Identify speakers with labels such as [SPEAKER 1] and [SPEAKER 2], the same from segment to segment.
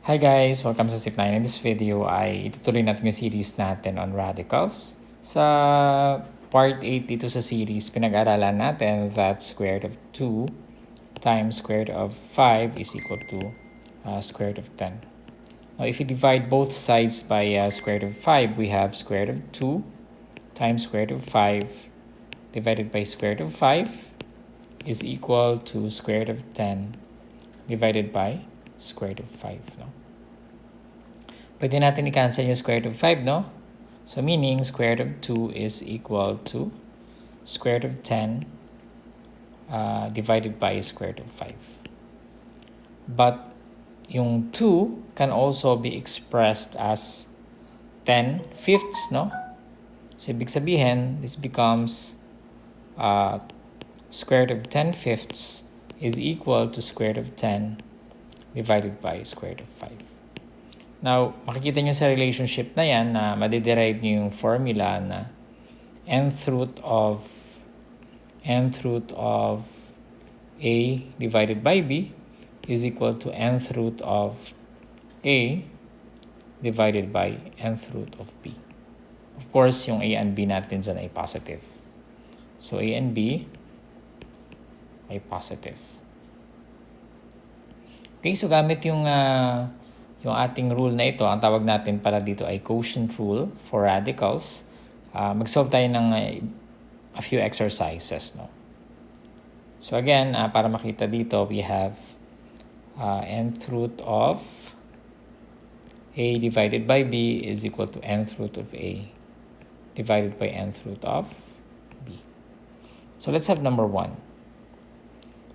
[SPEAKER 1] Hi guys! Welcome sa Zip9. In this video ay itutuloy natin yung series natin on radicals. Sa part 8 dito sa series, pinag-aralan natin that square root of 2 times square root of 5 is equal to square root of 10. Now if you divide both sides by square root of 5, we have square root of 2 times square root of 5 divided by square root of 5 is equal to square root of 10 divided by square root of 5, no? Pwede natin i-cancel yung square root of 5, no? So meaning square root of 2 is equal to square root of 10 divided by square root of 5. But yung 2 can also be expressed as 10/5, no? So ibig sabihin, this becomes square root of 10/5 is equal to square root of 10 divided by square root of 5. Now, makikita nyo sa relationship na yan na madiderive nyo yung formula na nth root of a divided by b is equal to nth root of a divided by nth root of b. Of course, yung a and b natin dyan ay positive. So, a and b ay positive. Okay, so gamit yung ating rule na ito, ang tawag natin pala dito ay quotient rule for radicals. Mag-solve tayo ng a few exercises, no? So again, para makita dito, we have nth root of a divided by b is equal to nth root of a divided by nth root of b. So let's have number 1.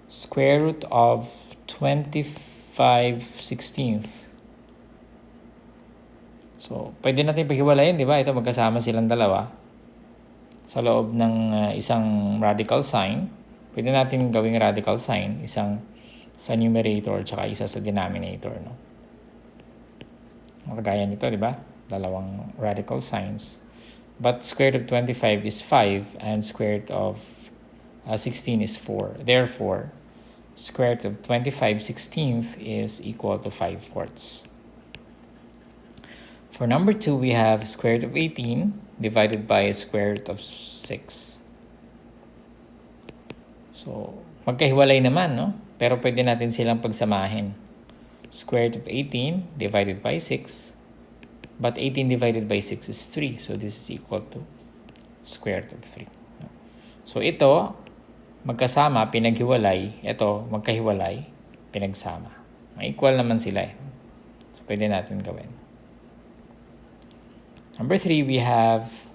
[SPEAKER 1] Square root of 25/16. So, pwede natin paghiwalayin, di ba? Ito, magkasama silang dalawa. Sa loob ng isang radical sign, pwede natin gawing radical sign, isang sa numerator tsaka isa sa denominator, no? Kagaya nito, di ba? Dalawang radical signs. But square root of 25 is 5 and square root of 16 is 4. Therefore, square root of 25/16 is equal to 5/4. For number 2, we have square root of 18 divided by square root of 6. So, magkahiwalay naman, no? Pero pwede natin silang pagsamahin. Square root of 18 divided by 6. But 18 divided by 6 is 3. So, this is equal to square root of 3. So, ito, magkasama, pinaghiwalay. Ito, magkahiwalay, pinagsama. Ma-equal naman sila eh. So, pwede natin gawin. Number 3, we have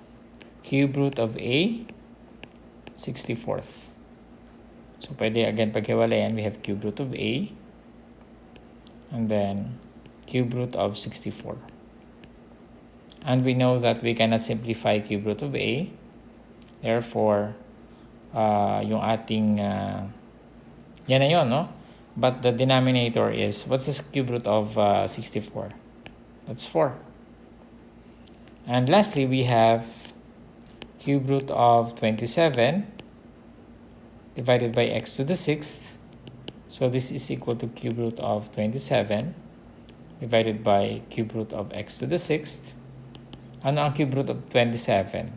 [SPEAKER 1] cube root of a 64th. So, pwede again paghiwalayan, we have cube root of a and then cube root of 64. And we know that we cannot simplify cube root of a. Therefore, yung ating, yan na yun, no? But the denominator is, what's the cube root of 64? That's 4. And lastly, we have cube root of 27 divided by x to the 6th. So this is equal to cube root of 27 divided by cube root of x to the 6th. Ano ang cube root of 27?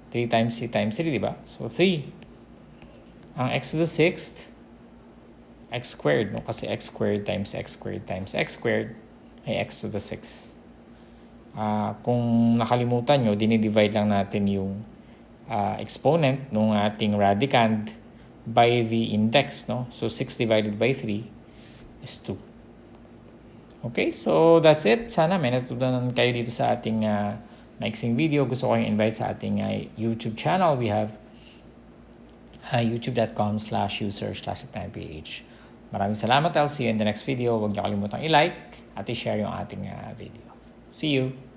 [SPEAKER 1] 3 times 3 times 3, di ba? So 3. Ang x to the 6th, x squared, no? Kasi x squared times x squared times x squared ay x to the 6th. Kung nakalimutan nyo, dinidivide lang natin yung exponent ng ating radicand by the index, no? So 6 divided by 3 is 2. Okay, so that's it. Sana may natutunan kayo dito sa ating maiksing video. Gusto ko kayong invite sa ating YouTube channel. We have youtube.com/user/9ph. Maraming salamat. I'll see you in the next video. Huwag niyo kalimutang i-like at i-share yung ating video. See you!